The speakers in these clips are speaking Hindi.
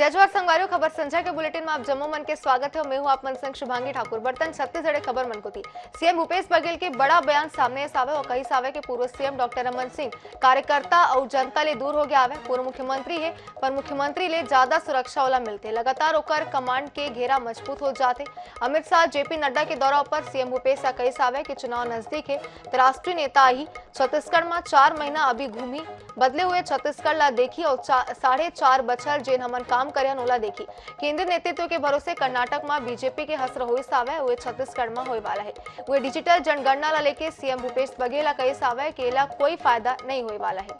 जय जोहार संगवारियों, खबर संजय के बुलेटिन में आप जम्मू मन के स्वागत है। मैं हूं आप मन संग शुभांगी ठाकुर। बर्तन छत्तीसगढ़ खबर मन को थी सीएम भूपेश बघेल के बड़ा बयान सामने आवे और कही सावे के पूर्व सीएम डॉक्टर रमन सिंह कार्यकर्ता और जनता ले दूर हो गया आवे। पूर्व मुख्यमंत्री है पर मुख्यमंत्री ले ज्यादा सुरक्षा वाला मिलते, लगातार ओकर कमांड के घेरा मजबूत हो जाते। अमित शाह जेपी नड्डा के दौरा पर सीएम भूपेश कही सावे कि चुनाव नजदीक है तो राष्ट्रीय नेता ही छत्तीसगढ़ में 4 महीना अभी घूमी बदले हुए छत्तीसगढ़ ला देखी और 4.5 बछर जेन हमन काम करे ओला देखी। केंद्रीय नेतृत्व के भरोसे कर्नाटक में बीजेपी के हसर होई सावे वे छत्तीसगढ़ में होए वाला है। वे डिजिटल जनगणना ला लेके सीएम भूपेश बघेल ला कही सावे कि एला कोई फायदा नहीं होए वाला है।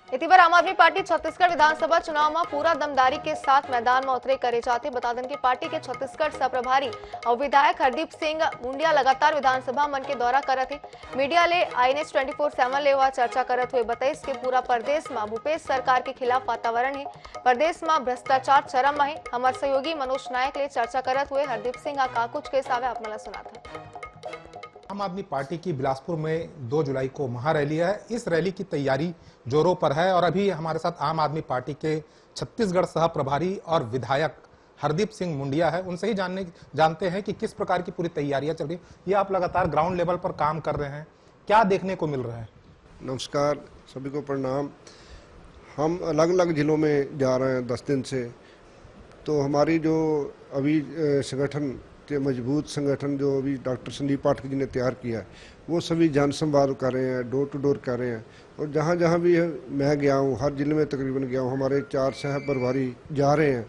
इसी बार आम आदमी पार्टी छत्तीसगढ़ विधानसभा चुनाव में पूरा दमदारी के साथ मैदान में उतरे करे जाते। बता दें कि पार्टी के छत्तीसगढ़ सह-प्रभारी और विधायक हरदीप सिंह मुंडिया लगातार विधानसभा मन के दौरा करत है। मीडिया ले INS 24/7 ले चर्चा करत हुए बताइस कि पूरा प्रदेश में भूपेश सरकार के खिलाफ वातावरण है, प्रदेश में भ्रष्टाचार चरम है। हमारे सहयोगी मनोज नायक ले चर्चा करत हुए हरदीप सिंह का कुछ के सावे अपना सुना था। आम आदमी पार्टी की बिलासपुर में 2 जुलाई को महारैली है। इस रैली की तैयारी जोरों पर है और अभी हमारे साथ आम आदमी पार्टी के छत्तीसगढ़ सह प्रभारी और विधायक हरदीप सिंह मुंडिया है। उनसे ही जानते हैं कि किस प्रकार की पूरी तैयारियां चल रही है। ये आप लगातार ग्राउंड लेवल पर काम कर रहे हैं, क्या देखने को मिल रहा है? नमस्कार, सभी को प्रणाम। हम अलग अलग जिलों में जा रहे हैं 10 दिन से। तो हमारी जो अभी संगठन मजबूत संगठन जो अभी डॉक्टर संदीप पाठक जी ने तैयार किया है, वो सभी जन संवाद कर रहे हैं, डोर टू डोर कर रहे हैं। और जहाँ जहाँ भी मैं गया हूँ, हर जिले में तकरीबन गया हूँ, हमारे 4 सह प्रभारी जा रहे हैं।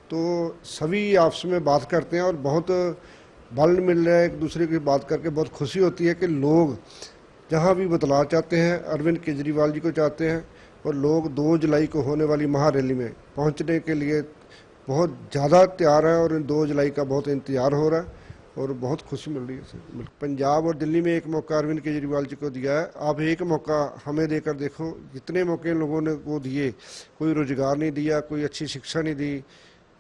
तो सभी आपस में बात करते हैं और बहुत बल मिल रहा है एक दूसरे की बात करके। बहुत खुशी होती है कि लोग जहाँ भी बदलाव चाहते हैं, अरविंद केजरीवाल जी को चाहते हैं और लोग 2 जुलाई को होने वाली महारैली में पहुँचने के लिए बहुत ज़्यादा तैयार है और 2 जुलाई का बहुत इंतजार हो रहा है और बहुत खुशी मिल रही है। पंजाब और दिल्ली में एक मौका अरविंद केजरीवाल जी को दिया है, आप एक मौका हमें देकर देखो। जितने मौके लोगों ने वो दिए, कोई रोजगार नहीं दिया, कोई अच्छी शिक्षा नहीं दी,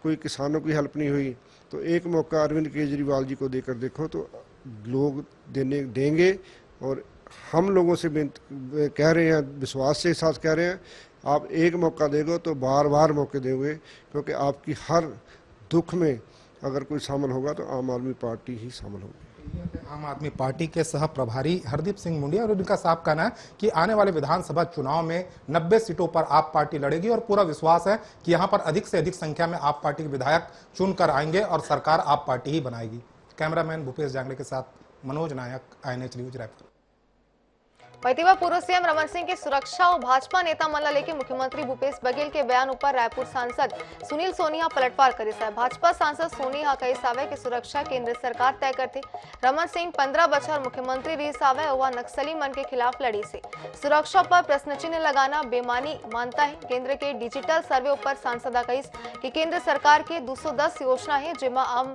कोई किसानों की हेल्प नहीं हुई। तो एक मौका अरविंद केजरीवाल जी को देकर देखो तो लोग देंगे। और हम लोगों से कह रहे हैं, विश्वास के साथ कह रहे हैं, आप एक मौका देगो तो बार बार मौके दोगे, क्योंकि आपकी हर दुख में अगर कोई शामिल होगा तो आम आदमी पार्टी ही शामिल होगी। आम आदमी पार्टी के सह प्रभारी हरदीप सिंह मुंडिया और उनका साफ कहना है कि आने वाले विधानसभा चुनाव में 90 सीटों पर आप पार्टी लड़ेगी और पूरा विश्वास है कि यहां पर अधिक से अधिक संख्या में आप पार्टी के विधायक चुनकर आएंगे और सरकार आप पार्टी ही बनाएगी। कैमरामैन भूपेश जांगड़े के साथ मनोज नायक, INH न्यूज रायपुर। वहींवा पूर्व सीएम रमन सिंह की सुरक्षा और भाजपा नेता मन ला लेके मुख्यमंत्री भूपेश बघेल के बयान ऊपर रायपुर सांसद सुनील सोनी पलटवार करे साहब। भाजपा सांसद सोनी कही सावे की सुरक्षा केंद्र सरकार तय करते। रमन सिंह 15 बछर मुख्यमंत्री रही सावे और नक्सली मन के खिलाफ लड़ी से सुरक्षा पर प्रश्न चिन्ह लगाना बेमानी मानता है। केंद्र के डिजिटल सर्वे ऊपर सांसद कही कि केंद्र सरकार के 210 योजना है जिसमें आम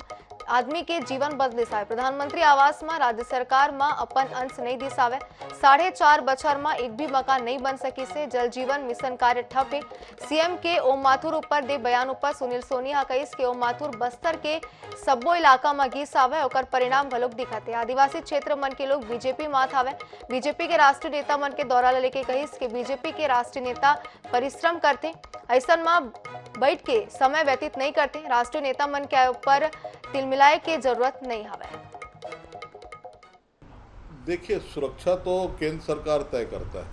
आदमी के जीवन बदले सावे। प्रधानमंत्री आवास में राज्य सरकार में अपन अंश नहीं दी सावे। 4.5 बछर में एक भी मकान नहीं बन सकी से जल जीवन मिशन कार्य ठप है। सीएम के ओम माथुर ऊपर दे बयान ऊपर सुनील सोनी कही कि ओम माथुर बस्तर के सब्बो इलाका में घी सावे और परिणाम घलोक दिखाते। आदिवासी क्षेत्र मन के लोग बीजेपी मात आवे। बीजेपी के राष्ट्रीय नेता मन के दौरा लेके कही कि बीजेपी के राष्ट्रीय नेता परिश्रम करते, ऐसा में बैठ के समय व्यतीत नहीं करते। राष्ट्रीय नेता मन के ऊपर तिल मिलाए की जरूरत नहीं है। देखिए, सुरक्षा तो केंद्र सरकार तय करता है।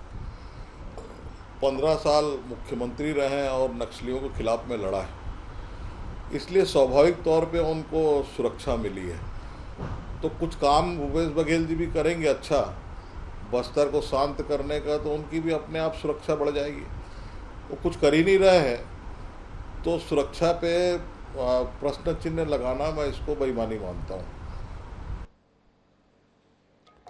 15 साल मुख्यमंत्री रहे हैं और नक्सलियों के खिलाफ में लड़ा है, इसलिए स्वाभाविक तौर पे उनको सुरक्षा मिली है। तो कुछ काम भूपेश बघेल जी भी करेंगे अच्छा बस्तर को शांत करने का, तो उनकी भी अपने आप सुरक्षा बढ़ जाएगी। वो कुछ कर ही नहीं रहे हैं तो सुरक्षा पे प्रश्न चिन्ह लगाना, मैं इसको बेईमानी मानता हूँ।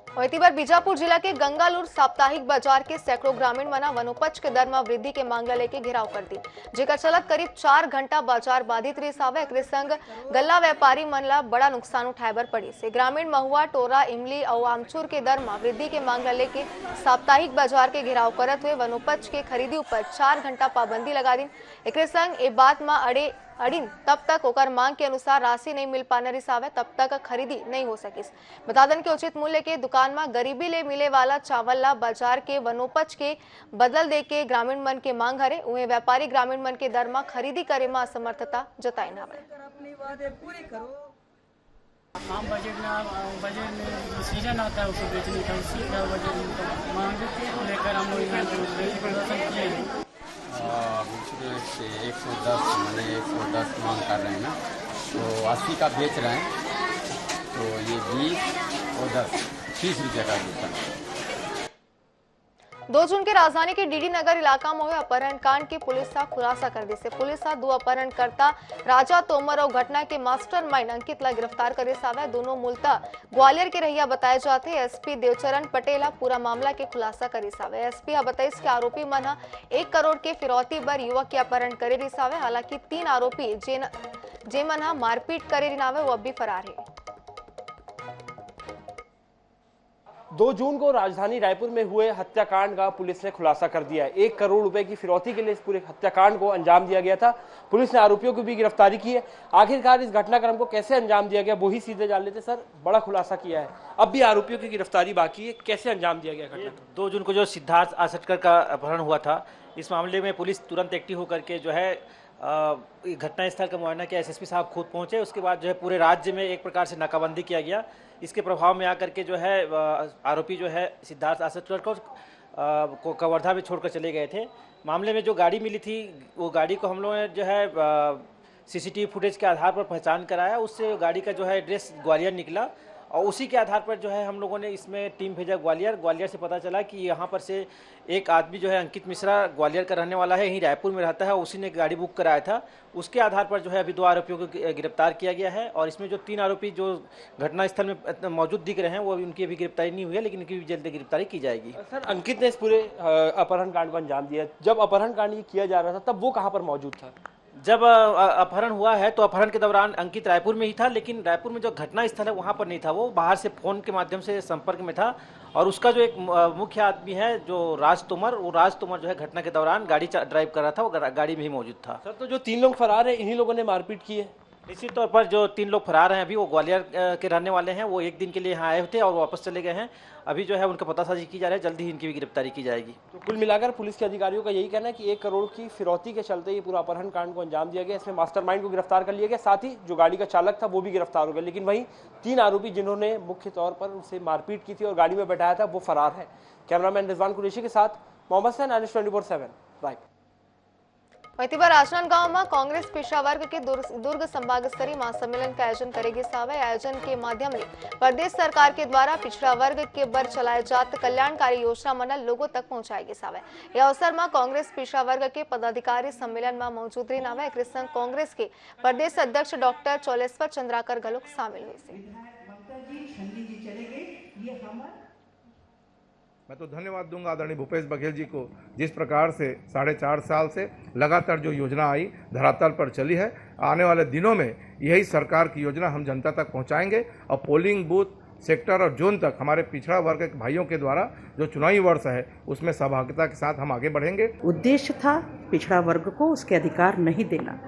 और इसी बार बीजापुर जिला के गंगालूर साप्ताहिक बाजार के सैकड़ों ग्रामीण मना वनोपज के दर में वृद्धि के मांग लेके घेराव कर दी, जेकर चलत करीब 4 घंटा बाजार बाधित रही सावे। एक संग गल्ला व्यापारी मन ला बड़ा नुकसान उठाए बर पड़ी से ग्रामीण महुआ, टोरा, इमली और आमचूर के दर में वृद्धि के मांग लेके साप्ताहिक बाजार के घेराव करत हुए वनोपज के खरीदी ऊपर 4 घंटा पाबंदी लगा दी। एक संग ए बात में अड़ीन तब तक ओकर मांग के अनुसार राशि नहीं मिल पाने रिसावे तब तक खरीदी नहीं हो सकिस। बता दें कि उचित मूल्य के दुकान में गरीबी ले मिले वाला चावल ला बाजार के वनोपज के बदल दे के ग्रामीण मन के मांग हरे उहे व्यापारी ग्रामीण मन के दर में खरीदी करे में असमर्थता जताई हवे। आम बजट में सीजन आता है उसको बेचने का, उसी का बजट मांग के लेकर हम लोग यहाँ प्रदर्शन किए हैं। से 110 मैंने 110 मांग कर रहे हैं ना, तो 80 का बेच रहे हैं, तो ये 20 और 10 30 रुपये का बिकता है। 2 जून के राजधानी के डीडी नगर इलाका में हुए अपहरण कांड की पुलिस का खुलासा कर दी से पुलिस 2 अपहरणकर्ता राजा तोमर और घटना के मास्टरमाइंड अंकित ला गिरफ्तार करे सावे। दोनों मूलतः ग्वालियर के रहिया बताए जाते। एसपी देवचरण पटेल पूरा मामला के खुलासा करे सावे। एसपी बताइस के आरोपी मन 1 करोड़ के फिरौती पर युवक के अपहरण करे रही सावे। हालांकि 3 आरोपी जे मन मारपीट करे रिनावे वो अब भी फरार है। 2 जून को राजधानी रायपुर में हुए हत्याकांड का पुलिस ने खुलासा कर दिया है। 1 करोड़ रुपए की फिरौती के लिए इस पूरे हत्याकांड को अंजाम दिया गया था। पुलिस ने आरोपियों की भी गिरफ्तारी की है। आखिरकार इस घटनाक्रम को कैसे अंजाम दिया गया वो ही सीधे जान लेते। सर, बड़ा खुलासा किया है, अब भी आरोपियों की गिरफ्तारी बाकी है, कैसे अंजाम दिया गया घटना? 2 जून को जो सिद्धार्थ आसटकर का अपहरण हुआ था, इस मामले में पुलिस तुरंत एक्टिव होकर के जो है घटना स्थल का मुआयना किया। एसएसपी साहब खुद पहुंचे। उसके बाद जो है पूरे राज्य में एक प्रकार से नाकाबंदी किया गया। इसके प्रभाव में आकर के जो है आरोपी जो है सिद्धार्थ आसटकर को कवर्धा में छोड़कर चले गए थे। मामले में जो गाड़ी मिली थी वो गाड़ी को हम लोगों ने जो है सीसीटीवी फुटेज के आधार पर पहचान कराया। उससे गाड़ी का जो है एड्रेस ग्वालियर निकला और उसी के आधार पर जो है हम लोगों ने इसमें टीम भेजा ग्वालियर से पता चला कि यहाँ पर से एक आदमी जो है अंकित मिश्रा ग्वालियर का रहने वाला है, यहीं रायपुर में रहता है, उसी ने गाड़ी बुक कराया था। उसके आधार पर जो है अभी 2 आरोपियों को गिरफ्तार किया गया है और इसमें जो 3 आरोपी जो घटनास्थल में मौजूद दिख रहे हैं वो उनकी अभी गिरफ्तारी नहीं हुई है, लेकिन इनकी जल्द गिरफ्तारी की जाएगी। सर, अंकित ने इस पूरे अपहरण कांड को अंजाम दिया। जब अपहरण कांड किया जा रहा था तब वो कहाँ पर मौजूद था? जब अपहरण हुआ है तो अपहरण के दौरान अंकित रायपुर में ही था, लेकिन रायपुर में जो घटना स्थल है वहां पर नहीं था। वो बाहर से फोन के माध्यम से संपर्क में था और उसका जो एक मुख्य आदमी है जो राज तोमर, वो राज तोमर जो है घटना के दौरान गाड़ी ड्राइव कर रहा था, वो गाड़ी में ही मौजूद था। सर, तो जो 3 लोग फरार है इन्हीं लोगों ने मारपीट की है? निश्चित तौर पर जो 3 लोग फरार हैं अभी वो ग्वालियर के रहने वाले हैं। वो 1 दिन के लिए यहाँ आए थे और वापस चले गए हैं। अभी जो है उनका पतासाजी की जा रही है, जल्दी ही इनकी भी गिरफ्तारी की जाएगी। तो कुल मिलाकर पुलिस के अधिकारियों का यही कहना है कि 1 करोड़ की फिरौती के चलते ये पूरा अपहरण कांड को अंजाम दिया गया। इसमें मास्टरमाइंड को गिरफ्तार कर लिया गया, साथ ही जो गाड़ी का चालक था वो भी गिरफ्तार हो गया। लेकिन वहीं 3 आरोपी जिन्होंने मुख्य तौर पर उनसे मारपीट की थी और गाड़ी में बैठाया था वो फरार है। कैमरामैन रिजवान कुरैशी के साथ मोहम्मद सैन, NH 24/7 रायपुर। वहींतिवा राजनांदगांव में कांग्रेस पिछड़ा वर्ग के दुर्ग संभाग स्तरीय महासम्मेलन का आयोजन करेगी सावे। आयोजन के माध्यम से प्रदेश सरकार के द्वारा पिछड़ा वर्ग के बर चलाए जात कल्याणकारी योजना मन लोगों तक पहुंचाएगी सावे। यह अवसर में कांग्रेस पिछड़ा वर्ग के पदाधिकारी सम्मेलन में मौजूद रही नावे कृष्ण कांग्रेस के प्रदेश अध्यक्ष डॉक्टर चौलेश्वर चंद्राकर गहलोत शामिल हुए। मैं तो धन्यवाद दूंगा आदरणीय भूपेश बघेल जी को, जिस प्रकार से 4.5 साल से लगातार जो योजना आई धरातल पर चली है। आने वाले दिनों में यही सरकार की योजना हम जनता तक पहुंचाएंगे और पोलिंग बूथ, सेक्टर और जोन तक हमारे पिछड़ा वर्ग के भाइयों के द्वारा जो चुनावी वर्ष है उसमें सहभागिता के साथ हम आगे बढ़ेंगे। उद्देश्य था पिछड़ा वर्ग को उसके अधिकार नहीं देना,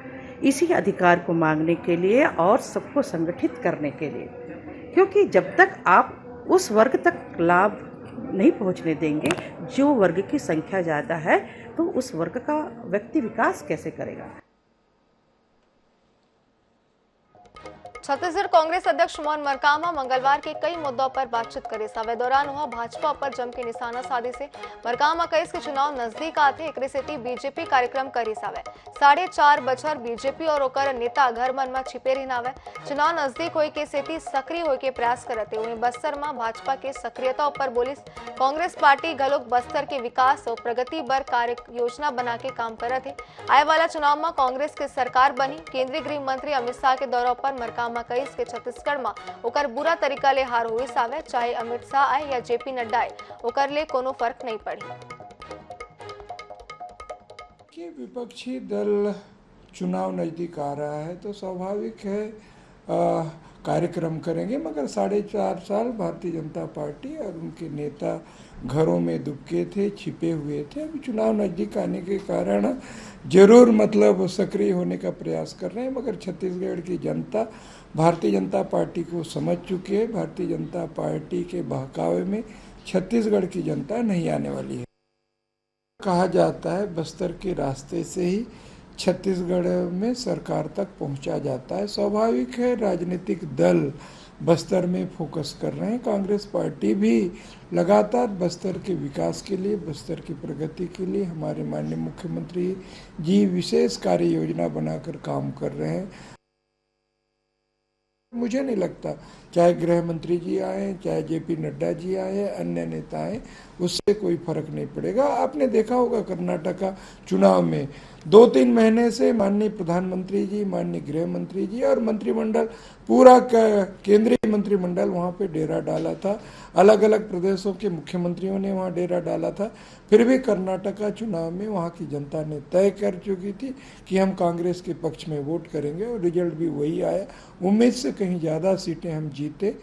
इसी अधिकार को मांगने के लिए और सबको संगठित करने के लिए, क्योंकि जब तक आप उस वर्ग तक लाभ नहीं पहुंचने देंगे जो वर्ग की संख्या ज़्यादा है, तो उस वर्ग का व्यक्ति विकास कैसे करेगा। छत्तीसगढ़ कांग्रेस अध्यक्ष मोहन मरकामा मंगलवार के कई मुद्दों पर बातचीत करे सावे। दौरान हुआ भाजपा पर जम के निशाना साधी से मरकामा कई के चुनाव नजदीक आते एक सेती बीजेपी कार्यक्रम करी सावे। 4.5 बछर बीजेपी और ओकर नेता घर मन में छिपे रहिनावे। चुनाव नजदीक होए के सेती सक्रिय होए के प्रयास करते उन्हें बस्तर में भाजपा के सक्रियता ऊपर बोलिस। कांग्रेस पार्टी घलोक बस्तर के विकास और प्रगति बर कार्य योजना बना के काम करत है। आए वाला चुनाव में कांग्रेस के सरकार बनी। केंद्रीय गृह मंत्री अमित शाह के दौरा पर मरकामा कईस के छत्तीसगढ़ में ओकर बुरा तरीका ले हार हुई सावे। चाहे अमित शाह आए या जेपी नड्डा आए, ओकर ले कोनो फर्क नहीं पड़ी। कि विपक्षी दल चुनाव नजदीक आ रहा है तो स्वाभाविक है कार्यक्रम करेंगे। मगर 4.5 साल भारतीय जनता पार्टी और उनके नेता घरों में दुबके थे, छिपे हुए थे। अभी चुनाव नज़दीक आने के कारण जरूर मतलब सक्रिय होने का प्रयास कर रहे हैं, मगर छत्तीसगढ़ की जनता भारतीय जनता पार्टी को समझ चुकी है। भारतीय जनता पार्टी के बहकावे में छत्तीसगढ़ की जनता नहीं आने वाली है। कहा जाता है बस्तर के रास्ते से ही छत्तीसगढ़ में सरकार तक पहुंचा जाता है। स्वाभाविक है, राजनीतिक दल बस्तर में फोकस कर रहे हैं। कांग्रेस पार्टी भी लगातार बस्तर के विकास के लिए, बस्तर की प्रगति के लिए हमारे माननीय मुख्यमंत्री जी विशेष कार्य योजना बनाकर काम कर रहे हैं। मुझे नहीं लगता चाहे गृह मंत्री जी आए, चाहे जेपी नड्डा जी आए, अन्य नेता आए, उससे कोई फर्क नहीं पड़ेगा। आपने देखा होगा कर्नाटका चुनाव में 2-3 महीने से माननीय प्रधानमंत्री जी, माननीय गृह मंत्री जी और मंत्रिमंडल, पूरा केंद्रीय मंत्रिमंडल वहाँ पे डेरा डाला था। अलग अलग प्रदेशों के मुख्यमंत्रियों ने वहाँ डेरा डाला था। फिर भी कर्नाटका चुनाव में वहाँ की जनता ने तय कर चुकी थी कि हम कांग्रेस के पक्ष में वोट करेंगे और रिजल्ट भी वही आया। उम्मीद से कहीं ज़्यादा सीटें हम जीते।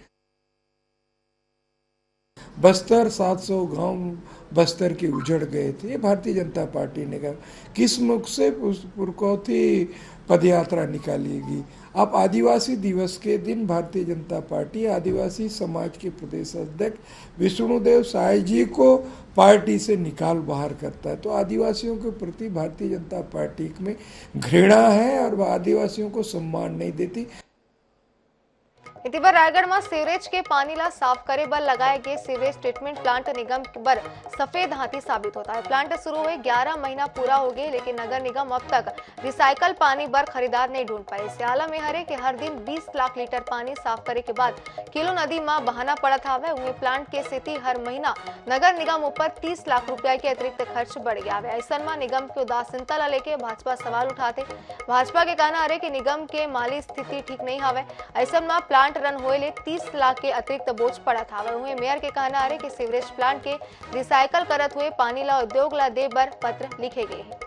बस्तर 700 गांव बस्तर के उजड़ गए थे। भारतीय जनता पार्टी ने कहा किस मुख से पुरकौती पदयात्रा निकालेगी। अब आदिवासी दिवस के दिन भारतीय जनता पार्टी आदिवासी समाज के प्रदेश अध्यक्ष विष्णुदेव साय जी को पार्टी से निकाल बाहर करता है, तो आदिवासियों के प्रति भारतीय जनता पार्टी में घृणा है और वह आदिवासियों को सम्मान नहीं देती। इतिवर रायगढ़ में सीवरेज के पानी ला साफ करे बर लगाए गए सीवरेज ट्रीटमेंट प्लांट निगम बर सफेद हाथी साबित होता है। प्लांट शुरू हुए 11 महीना पूरा हो गए, लेकिन नगर निगम अब तक रिसाइकल पानी बर खरीदार नहीं ढूंढ पाए। इस आलम में हरे कि हर दिन 20 लाख लीटर पानी साफ करे के बाद किलो नदी में बहाना पड़त हवे। उहे प्लांट के स्थिति हर महीना नगर निगम ऊपर 30 लाख रुपया के अतिरिक्त खर्च बढ़ गया है। ऐसा में निगम की उदासीनता ला लेके भाजपा सवाल उठाते। भाजपा के कहना है कि निगम के माली स्थिति ठीक नहीं हवे। ऐसा में प्लांट रन होए 30 लाख के अतिरिक्त बोझ पड़ा था। वहीं मेयर के कहना है कि सीवरेज प्लांट के रिसाइकल करत हुए पानी ला उद्योग ला दे बर पत्र लिखे गए हैं।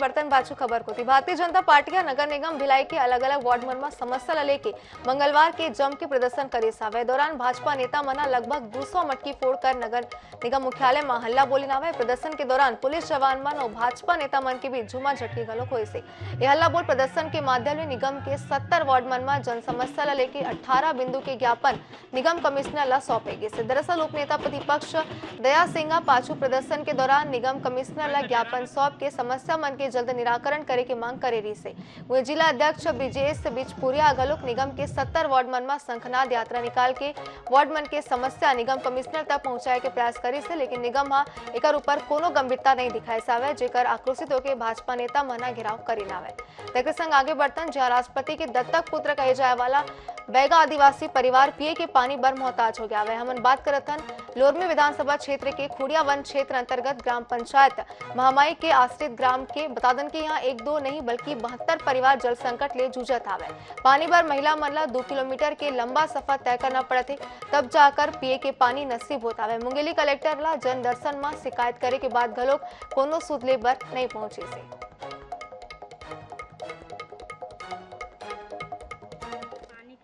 बर्तन बाजू खबर को थी। भारतीय जनता पार्टी का नगर निगम भिलाई के अलग अलग वार्ड में समस्या ला लेके मंगलवार के जम के प्रदर्शन करे सावे। दौरान भाजपा नेता मना लगभग 200 मटकी फोड़कर नगर निगम मुख्यालय में हल्ला बोली नावे। प्रदर्शन के दौरान पुलिस जवान मन और भाजपा नेता मन के बीच झुमा झटकी गलो हुए से यह हल्ला बोल प्रदर्शन के माध्यम में निगम के 70 वार्ड मन में जन समस्या ला लेके 18 बिंदु के ज्ञापन निगम कमिश्नर ला सौंपे गए। दरअसल उप नेता प्रतिपक्ष दया सिंह पाछू प्रदर्शन के दौरान निगम कमिश्नर ला ज्ञापन सौंप के समस्या मन के जल्द निराकरण करे की मांग करे रही से। वही जिला अध्यक्ष ब्रिजेश बिचपुरिया गलोक निगम के 70 वार्ड मन में शंखनाद यात्रा निकाल के वार्ड मन के समस्या निगम कमिश्नर तक पहुंचाए के प्रयास करी से, लेकिन निगम एकर ऊपर कोनो गंभीरता नहीं दिखाए सावे, जेकर आक्रोशित होकर भाजपा नेता मना घेराव करी नावे। तक संग आगे बढ़तन जहां राष्ट्रपति के दत्तक पुत्र कहे जाए वाला बैगा आदिवासी परिवार पिए के पानी बर मोहताज हो गया है। हमन बात करतन लोरमी विधानसभा क्षेत्र के खुड़िया वन क्षेत्र अंतर्गत ग्राम पंचायत महामाई के आश्रित ग्राम के बतादन के यहाँ 1-2 नहीं बल्कि 72 परिवार जल संकट ले जूझत आवे। पानी बर महिला मन ला 2 किलोमीटर के लंबा सफर तय करना पड़ते, तब जाकर पिए के पानी नसीब होता है। मुंगेली कलेक्टर ला जन दर्शन में शिकायत करे के बाद घलोक कोनो सुध ले बर नहीं पहुंचे से।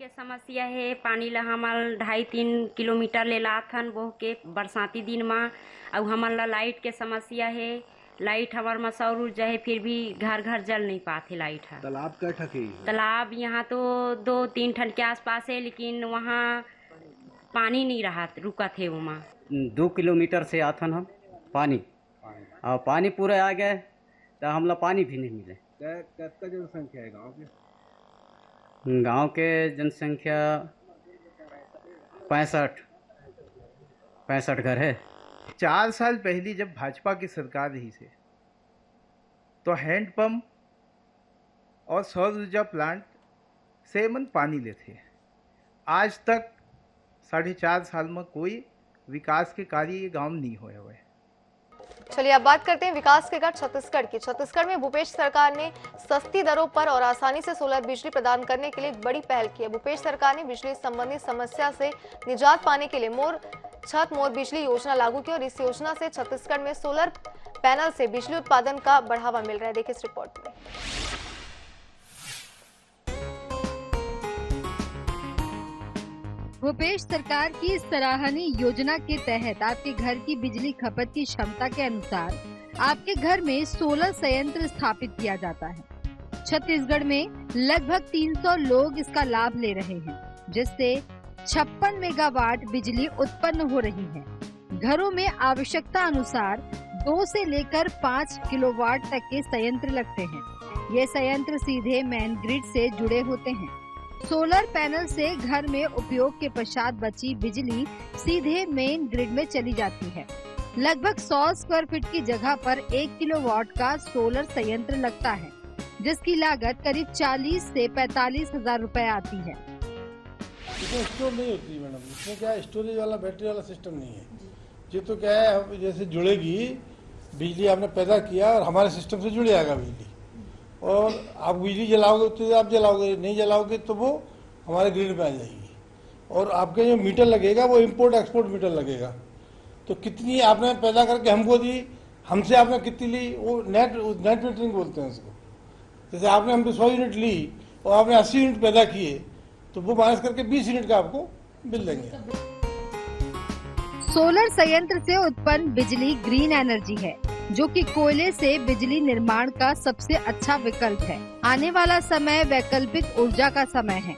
समस्या है पानी ला हमल 2.5-3 किलोमीटर ले लाथन बोह के बरसाती दिन में। और हमन ला लाइट के समस्या है। लाइट हमार में सौर ऊर्जा है, फिर भी घर घर जल नहीं पाते लाइट है। तालाब का ठकी तालाब यहाँ तो 2-3 ठन के आसपास है, लेकिन वहाँ पानी नहीं रहा रुका थे। वहाँ 2 किलोमीटर से आथन हम पानी और पानी पूरे आ गए तो हम लोग पानी भी नहीं मिले। कितना जनसंख्या है गाँव की? गांव के जनसंख्या 65 घर है। 4 साल पहले जब भाजपा की सरकार रही से तो हैंडपंप और सौर ऊर्जा प्लांट से मन पानी लेते। आज तक 4.5 साल में कोई विकास के कार्य ये गांव नहीं हुए हुए। चलिए अब बात करते हैं विकास के गढ़ छत्तीसगढ़ की। छत्तीसगढ़ में भूपेश सरकार ने सस्ती दरों पर और आसानी से सोलर बिजली प्रदान करने के लिए एक बड़ी पहल की है। भूपेश सरकार ने बिजली संबंधी समस्या से निजात पाने के लिए मोर छत मोर बिजली योजना लागू की और इस योजना से छत्तीसगढ़ में सोलर पैनल से बिजली उत्पादन का बढ़ावा मिल रहा है। देखिए इस रिपोर्ट में। भूपेश सरकार की इस सराहनीय योजना के तहत आपके घर की बिजली खपत की क्षमता के अनुसार आपके घर में सोलर संयंत्र स्थापित किया जाता है। छत्तीसगढ़ में लगभग 300 लोग इसका लाभ ले रहे हैं, जिससे 56 मेगावाट बिजली उत्पन्न हो रही है। घरों में आवश्यकता अनुसार 2 से लेकर 5 किलोवाट तक के संयंत्र लगते हैं। ये संयंत्र सीधे मेन ग्रिड से जुड़े होते हैं। सोलर पैनल से घर में उपयोग के पश्चात बची बिजली सीधे मेन ग्रिड में चली जाती है। लगभग 100 स्क्वायर फीट की जगह पर 1 किलोवाट का सोलर संयंत्र लगता है, जिसकी लागत करीब 40 से 45 हजार रुपए आती है। इसमें स्टोर नहीं होती है मैडम, इसमें क्या है, स्टोरेज वाला बैटरी वाला सिस्टम नहीं है। ये तो क्या है, जैसे जुड़ेगी बिजली, आपने पैदा किया और हमारे सिस्टम से जुड़ जाएगा बिजली, और आप बिजली जलाओगे तो आप जलाओगे, नहीं जलाओगे तो वो हमारे ग्रिड में आ जाएगी। और आपके जो मीटर लगेगा वो इम्पोर्ट एक्सपोर्ट मीटर लगेगा। तो कितनी आपने पैदा करके हमको दी, हमसे आपने कितनी ली, वो नेट मीटरिंग बोलते हैं उसको। जैसे आपने हमसे 100 यूनिट ली और आपने 80 यूनिट पैदा किए, तो वो माइनस करके 20 यूनिट का आपको बिल देंगे। सोलर संयंत्र से उत्पन्न बिजली ग्रीन एनर्जी है, जो कि कोयले से बिजली निर्माण का सबसे अच्छा विकल्प है। आने वाला समय वैकल्पिक ऊर्जा का समय है।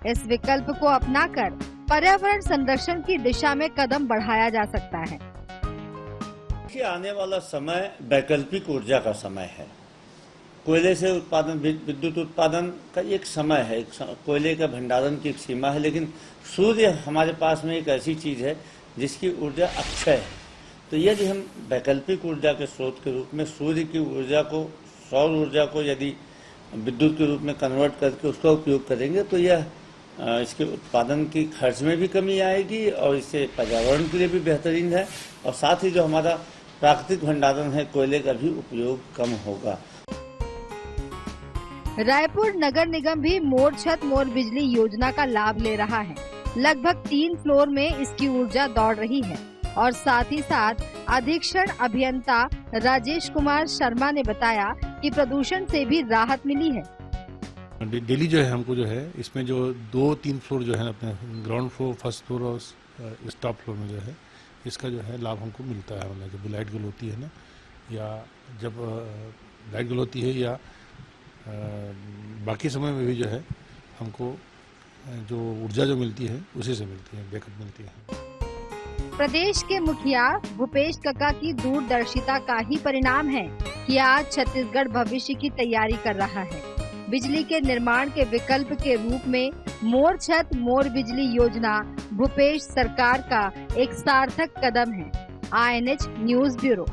इस विकल्प को अपनाकर पर्यावरण संरक्षण की दिशा में कदम बढ़ाया जा सकता है। कि आने वाला समय वैकल्पिक ऊर्जा का समय है। कोयले से उत्पादन, विद्युत उत्पादन का एक समय है, कोयले का भंडारण की एक सीमा है, लेकिन सूर्य हमारे पास में एक ऐसी चीज है जिसकी ऊर्जा अक्षय है। तो यदि हम वैकल्पिक ऊर्जा के स्रोत के रूप में सूर्य की ऊर्जा को, सौर ऊर्जा को यदि विद्युत के रूप में कन्वर्ट करके उसका उपयोग करेंगे, तो यह इसके उत्पादन की खर्च में भी कमी आएगी और इससे पर्यावरण के लिए भी बेहतरीन है, और साथ ही जो हमारा प्राकृतिक भंडारण है कोयले का भी उपयोग कम होगा। रायपुर नगर निगम भी मोर छत मोर बिजली योजना का लाभ ले रहा है। लगभग 3 फ्लोर में इसकी ऊर्जा दौड़ रही है, और साथ ही साथ अधीक्षण अभियंता राजेश कुमार शर्मा ने बताया कि प्रदूषण से भी राहत मिली है। डेली जो है हमको जो है इसमें जो 2-3 फ्लोर जो है अपने ग्राउंड फ्लोर, फर्स्ट फ्लोर और टॉप फ्लोर में जो है इसका जो है लाभ हमको मिलता है। मतलब जब लाइट गुल होती है ना, या जब लाइट गुल होती है, या बाकी समय में भी जो है हमको जो ऊर्जा जो मिलती है उसी से मिलती है, बैकअप मिलती है। प्रदेश के मुखिया भूपेश कक्का की दूरदर्शिता का ही परिणाम है कि आज छत्तीसगढ़ भविष्य की तैयारी कर रहा है। बिजली के निर्माण के विकल्प के रूप में मोर छत मोर बिजली योजना भूपेश सरकार का एक सार्थक कदम है। INH news bureau.